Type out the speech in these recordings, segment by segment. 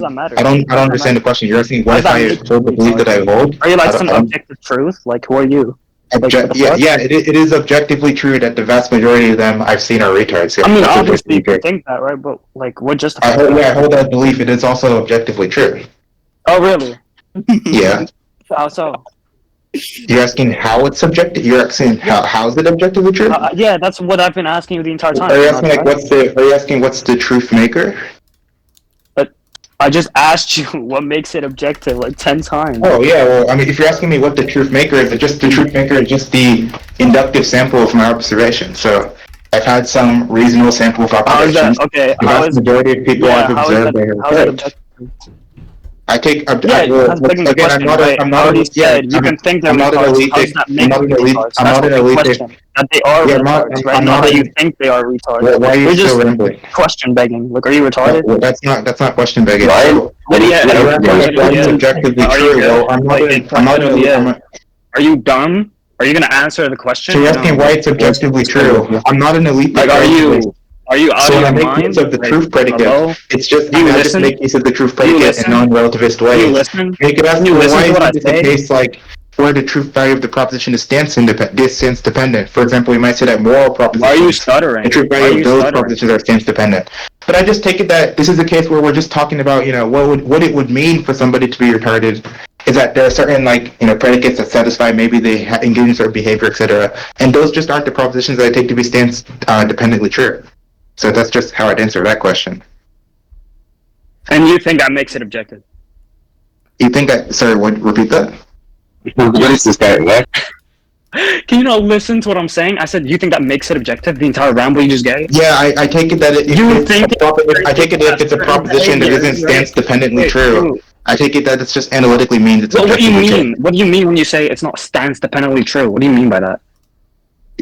that matter? I don't understand the question. You're asking what if I hold the belief that I hold? Are you like some objective truth? Like, who are you? It is objectively true that the vast majority of them I've seen are retards. Yeah, I mean, obviously you can think that, right? But like, what justifies that? I hold that belief. It is also objectively true. Oh, really? Yeah. How so? You're asking how it's subjective. You're asking how is it objectively true? Yeah, that's what I've been asking you the entire time. Are you asking Are you asking what's the truth maker? But I just asked you what makes it objective like 10 times. Oh yeah, well, I mean, if you're asking me what the truth maker is, just the truth maker is just the inductive sample of my observation. So I've had some reasonable sample of observations. How is that? Okay. The vast majority of people I've observed are correct. I take again. I'm not an elite. You can think they're retards. How does that make them retards? I'm not an elite. That they are retards, right? Not that you think they are retards. Why are you still rambling? Question begging. Like, are you retarded? Well, that's not question begging. It's objectively true. Well, I'm not an elite. Are you dumb? Are you gonna answer the question? So you're asking why it's objectively true. I'm not an elite. Like, are you out so of when I your make mind? use of the truth predicate, it's just I just make use of the truth predicate in non-relativist ways. You listen? You could ask me listen why to what I is it say? the case like where the truth value of the proposition is stance dependent. For example, you might say that moral propositions. Are you stuttering? The truth value of those propositions are stance dependent. But I just take it that this is a case where we're just talking about what it would mean for somebody to be retarded. Is that there are certain predicates that satisfy maybe they engage in certain behavior, etc. And those just aren't the propositions that I take to be stance dependently true. So that's just how I'd answer that question. And you think that makes it objective? You think that? Sorry, repeat that? What is this guy? What? Can you not listen to what I'm saying? I said, you think that makes it objective? The entire ramble you just gave? Yeah, I take it that I take it if it's a proposition that isn't stance dependently true. I take it that it's just analytically means it's objectively true. What do you mean? What do you mean when you say it's not stance dependently true? What do you mean by that?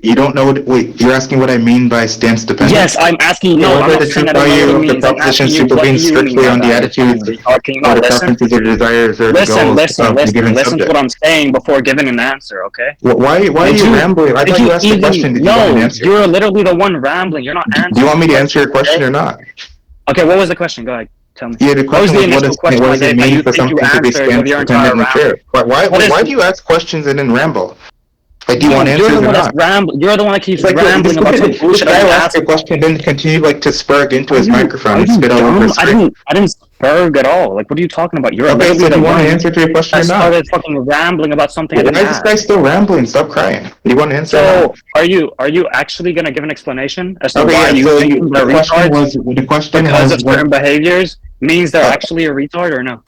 You don't know what? Wait, you're asking what I mean by stance dependent? Yes, I'm asking you. No, whether the truth value of the proposition supervenes strictly on the attitudes, or the preferences, or desires, or the goals of the given subject. Listen to what I'm saying before giving an answer, okay? Why are you rambling? I thought you asked a question. Did you want an answer? You're literally the one rambling. You're not answering. Do you want me to answer your question or not? Okay, what was the question? Go ahead. Tell me. Yeah, the question was what does it mean for something to be stance dependently true? Why do you ask questions and then ramble? Like, do you want answers or not? You're the one that keeps rambling about some bullshit. I ask a question, then continue to spurg into his microphone and spit all over his screen. I didn't spurg at all. Like, what are you talking about? You're okay, so do you want an answer to your question or not? I started fucking rambling about something. Why is this guy still rambling? Stop crying. Do you want an answer? So, are you actually gonna give an explanation as to why you think they're retards? The question because of certain behaviors means they're actually a retard or no?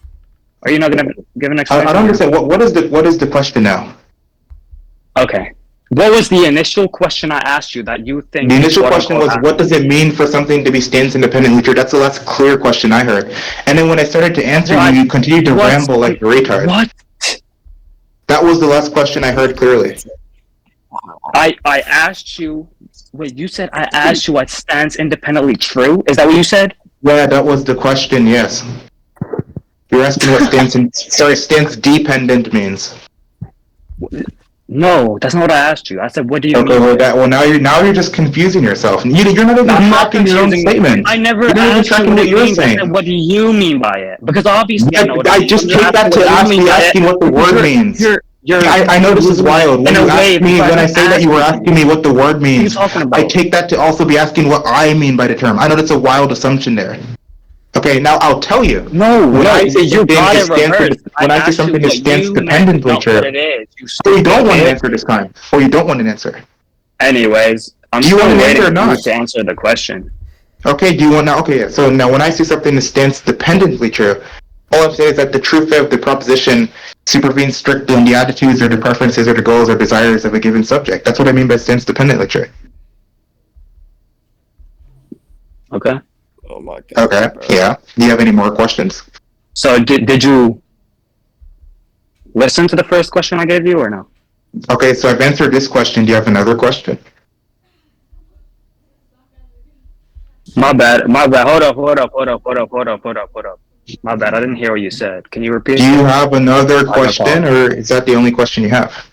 Are you not gonna give an explanation? I don't understand. What is the question now? Okay. What was the initial question I asked you that you think... The initial question was, what does it mean for something to be stance independently true? That's the last clear question I heard. And then when I started to answer you continued to ramble like a retard. What? That was the last question I heard clearly. I asked you... Wait, you said I asked you what stance independently true? Is that what you said? Yeah, that was the question, yes. You're asking what stance dependent means. No, that's not what I asked you. I said, what do you mean? Well, now you're just confusing yourself. You're not even tracking your own statement. I never asked you what you're saying. I said, what do you mean by it? Because obviously I know what I just take that to asking what the word means. I know this is wild. When I say that you were asking me what the word means, I take that to also be asking what I mean by the term. I know that's a wild assumption there. Okay, now I'll tell you. When I say something is stance dependently true. So you don't want an answer this time, or you don't want an answer. Anyways, I'm still waiting for you to answer the question. Okay, do you want now? Okay, so now when I say something is stance dependently true, all I'm saying is that the truth of the proposition supervenes strictly on the attitudes or the preferences or the goals or desires of a given subject. That's what I mean by stance dependently true. Okay. Oh my god. Okay, bro. Yeah. Do you have any more questions? So did you listen to the first question I gave you or no? Okay, so I've answered this question. Do you have another question? My bad. Hold up. My bad. I didn't hear what you said. Can you repeat? Do you have another question, or is that the only question you have?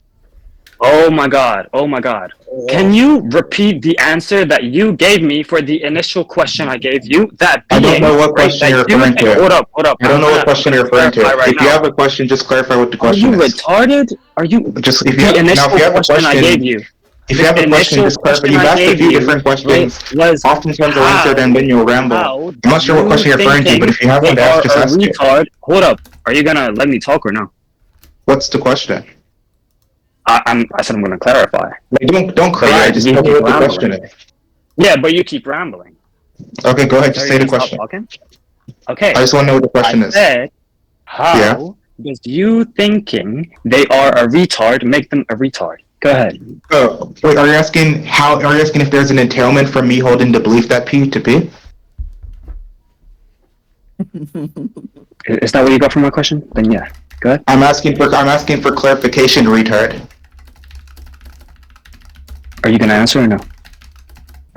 Oh my god. Oh my god. Can you repeat the answer that you gave me for the initial question I gave you? That I being, don't know what right, question you're that you referring to. hold up. I don't know what question you're referring to. Clarify right If you now. have a question, just clarify what the Are you question is. retarded? Are you Just if you the have, now, initial if you have a question I question, gave you? if you have a question, Initial just clarify. question You've I asked a gave few you, different right, questions. was Oftentimes I'll answer them, then you'll ramble. how I'm not sure what you question you're referring to, but if you have one they to ask, are just a ask it. retard. Hold up. Are you gonna let me talk or no? What's the question? I said I'm gonna clarify. Like, don't clarify. Just You tell me keep what the question rambling. is. Yeah, but you keep rambling. Okay, go ahead. Just So say you the gonna stop question. talking? Okay. I just want to know what the question is. Said, how Yeah. does you thinking they are a retard make them a retard? Go ahead. Oh, wait. Are you asking how? Are you asking if there's an entailment from me holding the belief that P to P? Is that where you got from my question? Then yeah. Go ahead. I'm asking for clarification, retard. Are you gonna answer or no?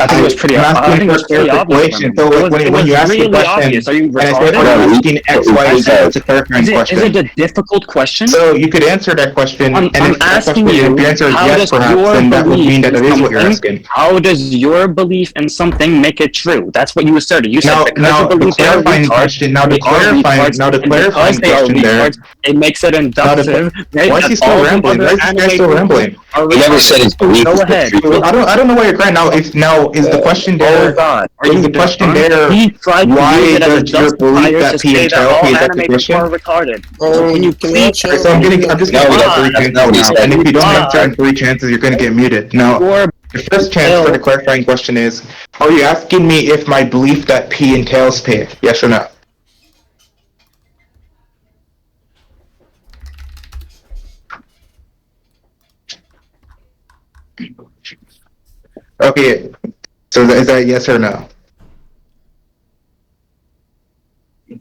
I think it was pretty. I'm I asking think it for was pretty obvious. clarification. So It when was you ask really the question, obvious. Are you and I say, retarded? I'm asking X, Y, Z, it's a clarifying Is question. it a difficult question? So you could answer that question, I'm and if that asking question, you, if the answer is how yes, does perhaps, your then that would belief mean that in it is what you're something? asking. How does your belief in something make it true? That's what you asserted. You said Now, because now you the believe they are clarifying retards, question. Now the they are clarifying. retards, Now the and because clarifying they are question there. retards, it makes it inductive. Why is he still rambling? Why is this guy still rambling? He never said his belief Go is ahead. the truth. I don't know why you're crying. Now is the question there? Oh God! Are Is you the question done? there? He tried to use Why it as a does your belief justifier that to P say that entail all P? Is that the anime people question? are retarded. So can you please? So I'm just No, giving you that's three not chances what he now, said. and if you don't Why? answer in three chances, you're going to get muted. Now, Your the first chance for the clarifying question is: are you asking me if my belief that P entails P? Yes or no? Okay. So is that yes or no?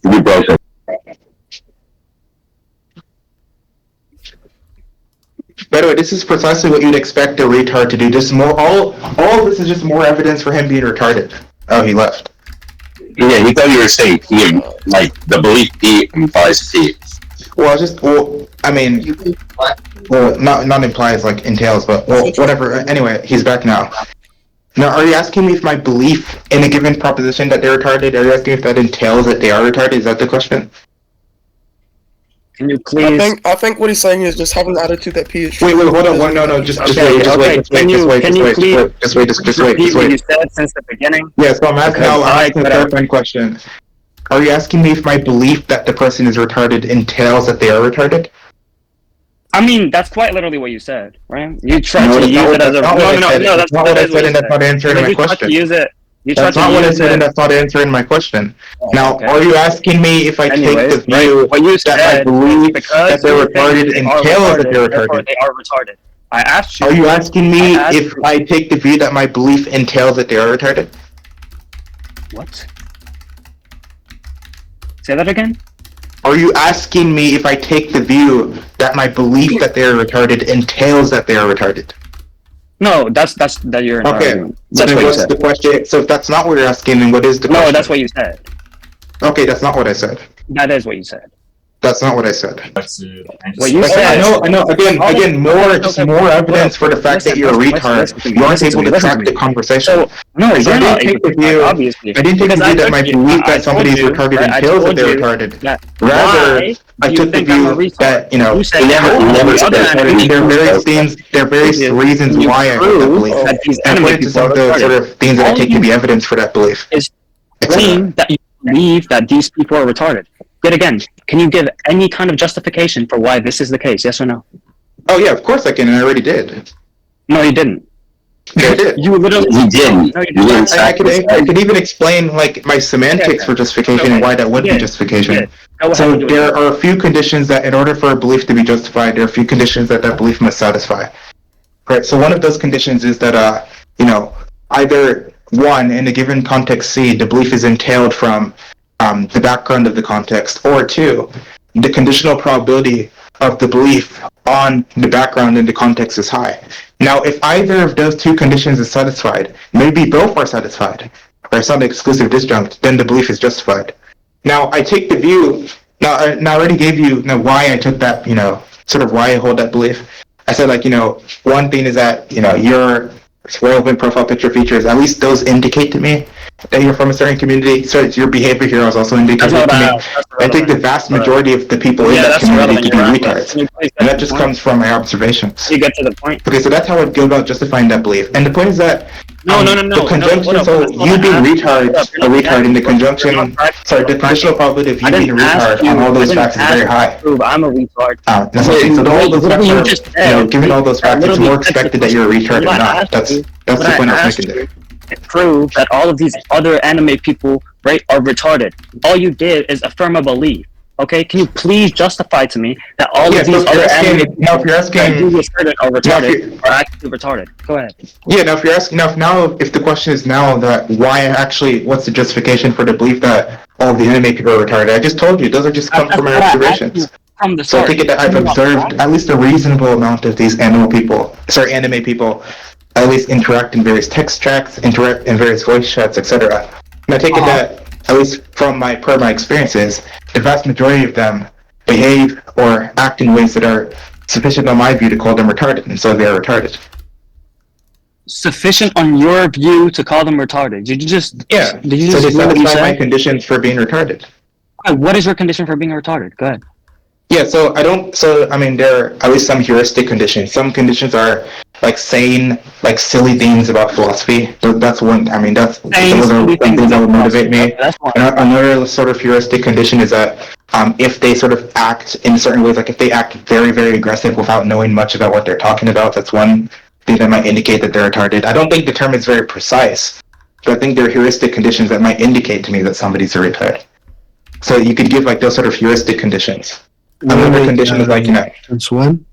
We broke it. By the way, this is precisely what you'd expect a retard to do. This is more all of this is just more evidence for him being retarded. Oh, he left. Yeah, he thought you were saying P, like the belief P implies P. I mean, not implies like entails, but whatever. Anyway, he's back now. Now, are you asking me if my belief in a given proposition that they're retarded? Are you asking if that entails that they are retarded? Is that the question? Can you please? I think what he's saying is just having the attitude that P is. Wait, hold on. No, just wait. Just wait. You said since the beginning. Yeah, so I'm asking a clarifying question. Are you asking me if my belief that the person is retarded entails that they are retarded? I mean, that's quite literally what you said, right? You tried to use it as a that's not what I said, and that's not answering my question. Use it. That's not what I said, and that's not answering my question. Now, okay. are you asking me if I take the view what you that my said belief because that they're retarded entails that they're retarded? They are retarded. I asked you. Are you asking me if I take the view that my belief entails that they are retarded? What? Say that again? Are you asking me if I take the view that my belief that they are retarded entails that they are retarded? No, that's that you're okay. That's what what's the question? So if that's not what you're asking, then what is the question? No, that's what you said. Okay, that's not what I said. That is what you said. That's not what I said. What you said. I know. Again, more evidence for the fact that you're a retard. You aren't able to track the conversation. So, no, you're I not. Take the view. Obviously, I didn't take the view that my belief that somebody is retarded entails that they're retarded. Rather, I took the view that there are various reasons why I hold that belief. And I put it to some of the sort of things that I take to be evidence for that belief. Is claim that you believe that these people are retarded. Yet again, can you give any kind of justification for why this is the case? Yes or no? Oh yeah, of course I can, and I already did. No, you didn't. Yeah, I did. You literally didn't. No, you didn't. I could even explain like my semantics for justification and why that would be justification. So there are a few conditions that, in order for a belief to be justified, there are a few conditions that belief must satisfy. Right. So one of those conditions is that either one, in a given context C, the belief is entailed from the background of the context, or two, the conditional probability of the belief on the background in the context is high. Now, if either of those two conditions is satisfied, maybe both are satisfied, or it's not an exclusive disjunct, then the belief is justified. Now, I take the view, I already gave you why I took that, sort of why I hold that belief. I said like, one thing is that, your relevant profile picture features, at least those indicate to me that you're from a certain community. So your behavior here is also indicated to me. I think the vast majority of the people in that community to be retards. And that just comes from my observations. You get to the point. Okay, so that's how I'd go about justifying that belief. And the point is that the conjunction, you being retard, a retard in the conjunction, the conditional probability of you being a retard on all those facts is very high. I'm a retard. That's okay. So all those facts are, given all those facts, it's more expected that you're a retard or not. That's the point I was making there. Prove that all of these other anime people, right, are retarded. All you did is affirm a belief. Okay, can you please justify to me that all of these other anime people now if you're asking are retarded are actually retarded? Go ahead. Yeah, now if you're asking if the question is now that what's the justification for the belief that all the anime people are retarded? I just told you those are just come from my observations. From the so I think that I've observed at least a reasonable amount of these anime people, at least interact in various text tracks, interact in various voice chats, etc. And I take it that, at least from my experiences, the vast majority of them behave or act in ways that are sufficient on my view to call them retarded, and so they are retarded. Sufficient on your view to call them retarded? Did you just so they satisfy my conditions for being retarded. What is your condition for being retarded? Go ahead. Yeah, there are at least some heuristic conditions. Some conditions are like saying like silly things about philosophy. That's one. Those are things that would motivate me. Another sort of heuristic condition is that if they sort of act in certain ways, like if they act very, very aggressive without knowing much about what they're talking about, that's one thing that might indicate that they're retarded. I don't think the term is very precise, but I think there are heuristic conditions that might indicate to me that somebody's a retard. So you could give like those sort of heuristic conditions. Another condition is like, Since when?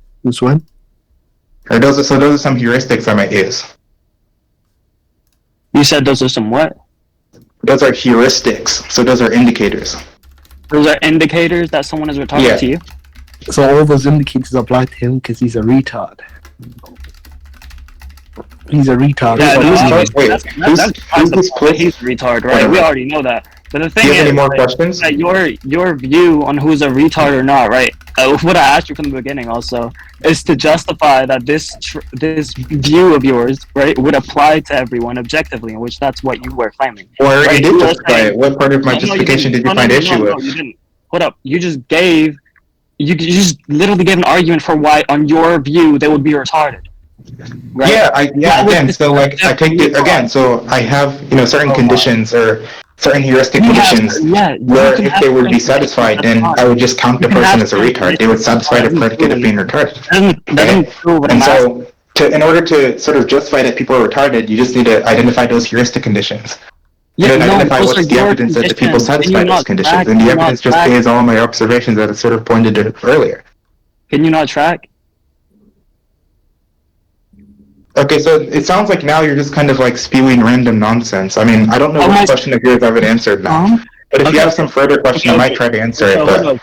Or those are some heuristics I might use. You said those are some what? Those are heuristics. So those are indicators. Those are indicators that someone is retarded to you? So all those indicators apply to him because he's a retard. He's a retard. Yeah, he's a retard, right? We already know that. But the thing do you have any more questions? That your view on who's a retard or not, right? What I asked you from the beginning also is to justify that this view of yours, right, would apply to everyone objectively, in which that's what you were claiming. Or right? You did justify it. What part of my justification did you find issue with? No, you didn't. Hold up. You just literally gave an argument for why, on your view, they would be retarded. Right? Again, so like I take it again. So I have certain conditions or certain heuristic conditions where if they would be satisfied, then I would just count the person as a retard. They would satisfy the predicate of being retarded. And so, in order to sort of justify that people are retarded, you just need to identify those heuristic conditions. Identify what's the evidence that the people satisfy those conditions. And the evidence just is all my observations that I sort of pointed to earlier. Can you not track? Okay, so it sounds like now you're just kind of like spewing random nonsense. I don't know what question of yours I would answer now. But if you have some further question, I might try to answer it. But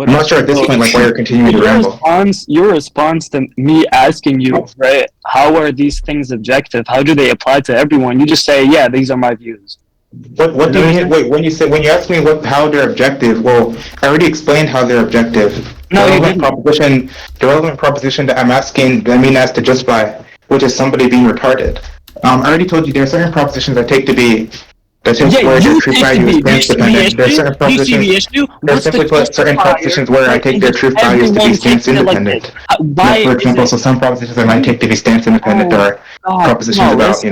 I'm not sure at this point like why you're continuing to ramble. Your response to me asking you, right, how are these things objective? How do they apply to everyone? You just say, yeah, these are my views. What do you mean? Wait, when you ask me how they're objective, well, I already explained how they're objective. No, the relevant proposition that I'm asking, I mean, as to justify, which is somebody being retarded. I already told you there are certain propositions I take to be where their truth value is stance dependent. There are certain propositions. There are simply put certain propositions where I take their truth values to be stance independent. For example, so some propositions I might take to be stance independent are propositions about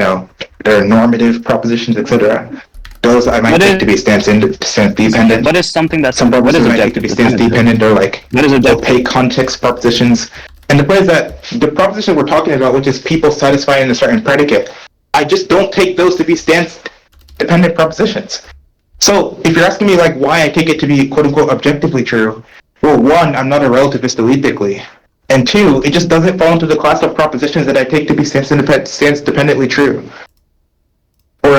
their normative propositions, etc. Those I might take to be stance dependent. What is something that's some propositions I take to be stance dependent or like opaque context propositions. And the point is that the proposition we're talking about, which is people satisfying a certain predicate, I just don't take those to be stance-dependent propositions. So if you're asking me like why I take it to be quote-unquote objectively true, well, one, I'm not a relativist ethically, and two, it just doesn't fall into the class of propositions that I take to be stance-dependently true. Or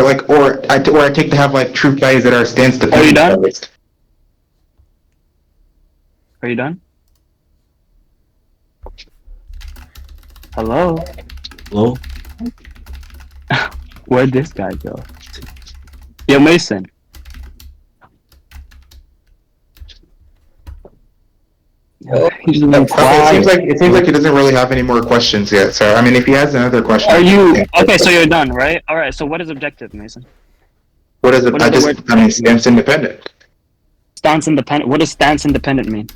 I take to have like truth values that are stance-dependent. Are you done? Are you done? Hello? Hello? Where'd this guy go? Yo, Mason. He's been Okay, quiet. it seems like he doesn't really have any more questions yet. So I mean, if he has another question, Are you okay? So you're done, right? All right. So what is objective, Mason? What is it? What is the word? I mean, stance independent. Stance independent. What does stance independent mean?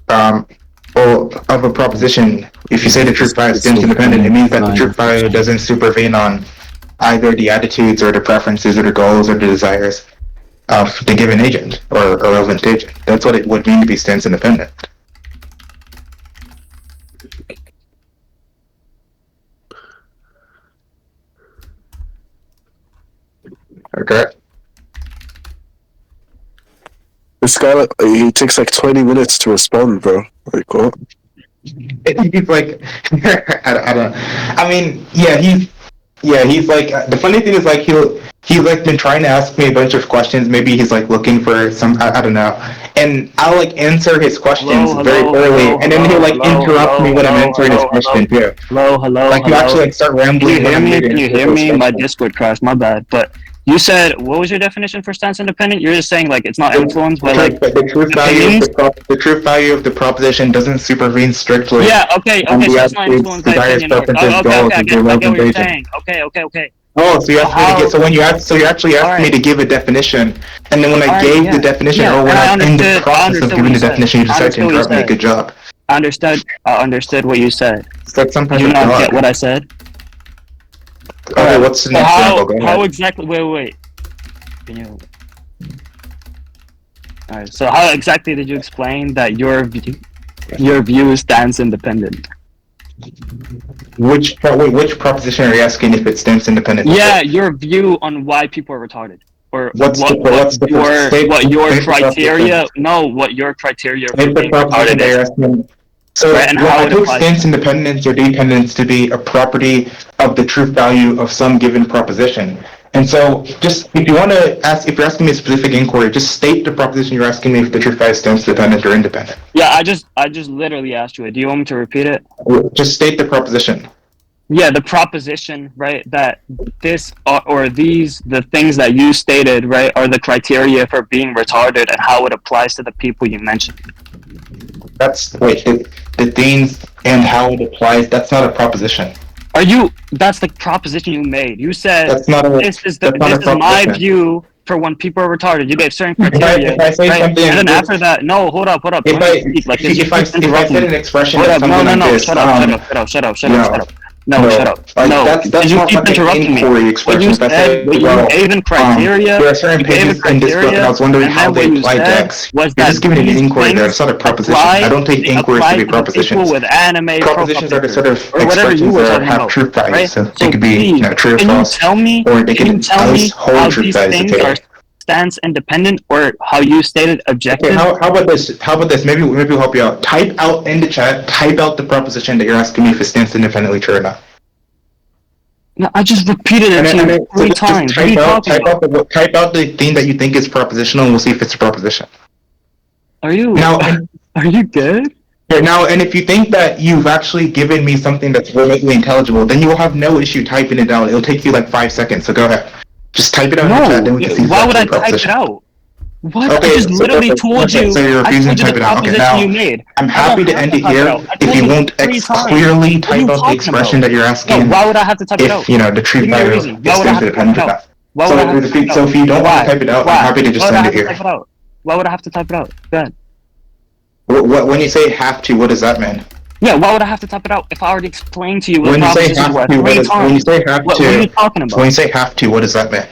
Well, of a proposition, if you say the truth value stands independent, it means that the truth value doesn't supervene on either the attitudes or the preferences or the goals or the desires of the given agent or relevant agent. That's what it would mean to be stance independent. Okay. This guy, he takes like 20 minutes to respond, bro. Like, what? He's like, I don't. I mean, he's like. The funny thing is, like, he's like been trying to ask me a bunch of questions. Maybe he's like looking for some. I don't know. And I'll like answer his questions very early, and then he'll like interrupt me when I'm answering his question too. Hello. Like you actually like start rambling. Can you hear me? My Discord crashed. My bad. But you said, what was your definition for stance independent? You're just saying like it's not influenced by like the truth value. The truth value of the proposition doesn't supervene strictly. Yeah. Okay. So it's not influenced by opinion. Okay. I get what you're saying. Okay. Oh, so you asked me to get. So when you asked, so you actually asked me to give a definition, and then when I gave the definition, or when I'm in the process of giving the definition, you decided to interrupt me. Good job. I understood what you said. It's like sometimes Did you not get what I said? Okay, what's the next example? How exactly? Wait. Can you? All right. So how exactly did you explain that your view stands independent? Which proposition are you asking if it stands independent? Yeah, your view on why people are retarded, or what your criteria? No, what your criteria for being retarded is. So right, and how I took stance independence or dependence to be a property of the truth value of some given proposition. And so, just if you want to ask, if you're asking me a specific inquiry, just state the proposition you're asking me if the truth value stands dependent or independent. Yeah, I just literally asked you it. Do you want me to repeat it? Just state the proposition. Yeah, the proposition, right? That this or these, the things that you stated, right, are the criteria for being retarded and how it applies to the people you mentioned. That's the things and how it applies. That's not a proposition. That's the proposition you made. You said this is my view for when people are retarded. You gave certain criteria. If I say right? something, and then after that, no, hold up. If I said an expression, shut up. No, shut up. No, that's you not keep like interrupting an me. Expression. You said, you gave in criteria. There are certain pages in this book, and I was wondering how they apply decks. You're just giving an inquiry there. It's not a proposition. I don't take inquiries to be propositions. With anime propositions are the sort of expressions that have truth values. So they could be true or false, or they can at least hold truth values to take. Stance independent, or how you stated objective. Okay, how about this? Maybe we'll help you out. Type out in the chat. Type out the proposition that you're asking me if it stands independently true or not. No, I just repeated it to you 3 times. Type out the thing that you think is propositional, and we'll see if it's a proposition. Are you good? Here, now, and if you think that you've actually given me something that's remotely intelligible, then you will have no issue typing it out. It'll take you like 5 seconds. So go ahead. Just type it out in the chat, then we can see. Why would I type it out? What? Okay, I just literally told you. So you're refusing to type it out. Okay, now you made. I'm happy to end it here if you won't clearly type out the expression that you're asking. No, why would I have to type it out? If you know the truth value is independent or not. So if you don't want to type it out, I'm happy to just end it here. Why would I have to type it out? Go ahead. When you say have to, what does that mean? Yeah, why would I have to type it out if I already explained to you what propositions were 3 times? When you say have to, what are you talking about? When you say have to, what does that mean?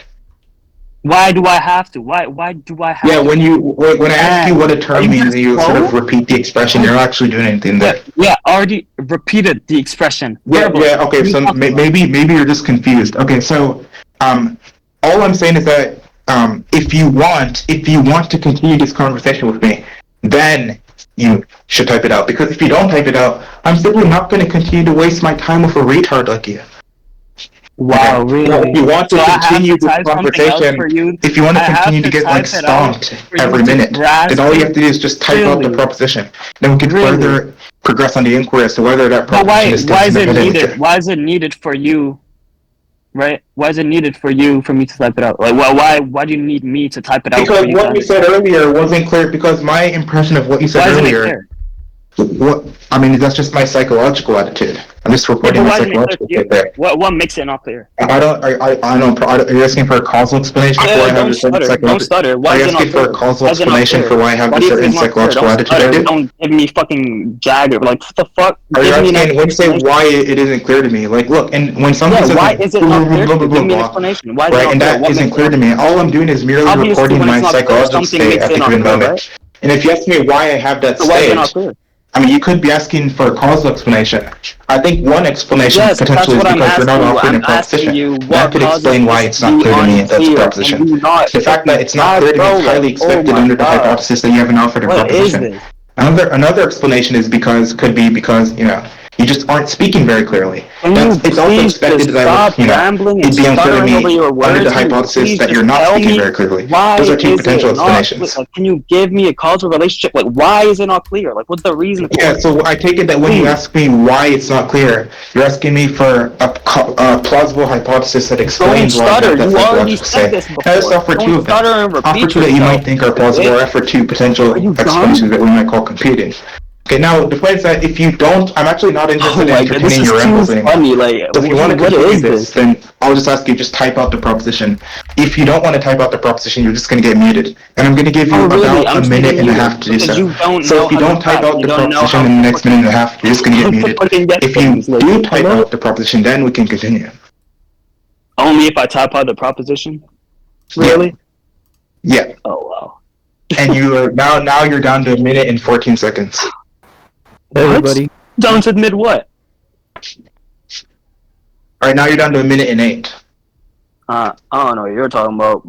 Why do I have to? Why do I have to? Yeah, when I ask you what a term means, you sort of repeat the expression. You're not actually doing anything there. Yeah, I already repeated the expression. Yeah, okay, so maybe you're just confused. Okay, so all I'm saying is that if you want to continue this conversation with me, then you should type it out. Because if you don't type it out, I'm simply not going to continue to waste my time with a retard like you. Wow, okay. Really? Well, if you want to continue this conversation, if you want to continue to get like stomped every minute, then all you have to do is just type out the proposition. Then we can further progress on the inquiry as to whether that proposition is independent. Why is it needed for you? Right? Why is it needed for me to type it out? Like, why do you need me to type it out? Because what you said earlier wasn't clear. Because my impression of what you said earlier. What? I mean, that's just my psychological attitude. I'm just reporting my why didn't it psychological clear attitude there. What makes it not clear? I don't. Are you asking for a causal explanation for why I have a certain Don't psychological? stutter. Why Are you is it not asking for clear? a causal Why is it not explanation clear? for why I have Why a do you think certain it's not clear? psychological Don't attitude I stutter. do? Don't give me fucking Jagger. Like, what the fuck? Are you Give me an asking when you say explanation. why it isn't clear to me? Like, look, and when something Yeah, says why like, is it not clear to you? Give me an blah, explanation. Why is it right, not and clear? that What isn't makes clear it to not me. clear? All I'm doing is merely Obviously, reporting when my it's not clear, psychological something state makes at it the not given clear, moment. right? And if you ask me why I have that So why is it not state, clear? I mean, you could be asking for a causal explanation. I think one explanation Yes, that's potentially is what I'm because you're not asking you. offering a I'm asking proposition. you That what could causes explain why this it's to not be clear to me that's a unclear, and proposition. you not The fact that fucking it's not clear to me is highly expected oh my under the god, hypothesis that you haven't offered a what is proposition. this? Another explanation is could be because you just aren't speaking very clearly. Can you It's also please expected just that I stop would rambling and it'd be unclear to stuttering over me your under words? the Can you hypothesis please that you're just not tell speaking me very clearly. why Those are two is potential it not clear? explanations. Like, can you give me a causal relationship? Like, why is it not clear? Like, what's the reason for Yeah, it? so I take it that when you Please. ask me why it's not clear, you're asking me for a plausible hypothesis that Don't explains why I stutter. have that You already psychological said state. this I just before. offer two Don't of them. stutter and Offer repeat two that you yourself. might think are You plausible, or bitch. offer two potential Are you explanations dumb? that we might call competing. Okay, now the point is that if you don't, I'm actually not interested in Oh my god, this entertaining is your too rambles anymore. funny. Like, So if you want to what continue is this, this? then I'll just ask you just type out the proposition. If you don't want to type out the proposition, you're just going to get muted, and I'm going to give you Oh really? about I'm a just minute getting and a muted half to do because so. you don't So know if you how to don't type type. out You the don't know proposition how in the to next minute and a half, you're just going to get muted. fucking get If you things. Like, do type hello? out the proposition, then we can continue. Only if I type out the proposition. Really? Yeah. Oh wow. And you are now you're down to a minute and 14 seconds. Hey, everybody. Don't admit what? All right, now you're down to a minute and 8. I don't know what you're talking about.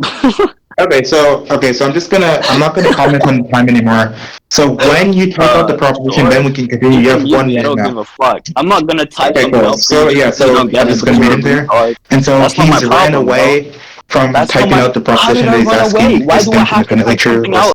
Okay, so I'm not gonna comment on time anymore. So when you type out the proposition, then we can continue. You have 1 I minute don't now. give a fuck. I'm not gonna type Okay, something cool. out for So you yeah, just so you so don't get I'm it just because gonna you're meet a him there. retard. And so That's not my he's ran problem, away from That's not typing my. out the How did proposition I that he's run asking away? Why is do I have to independently type true something or out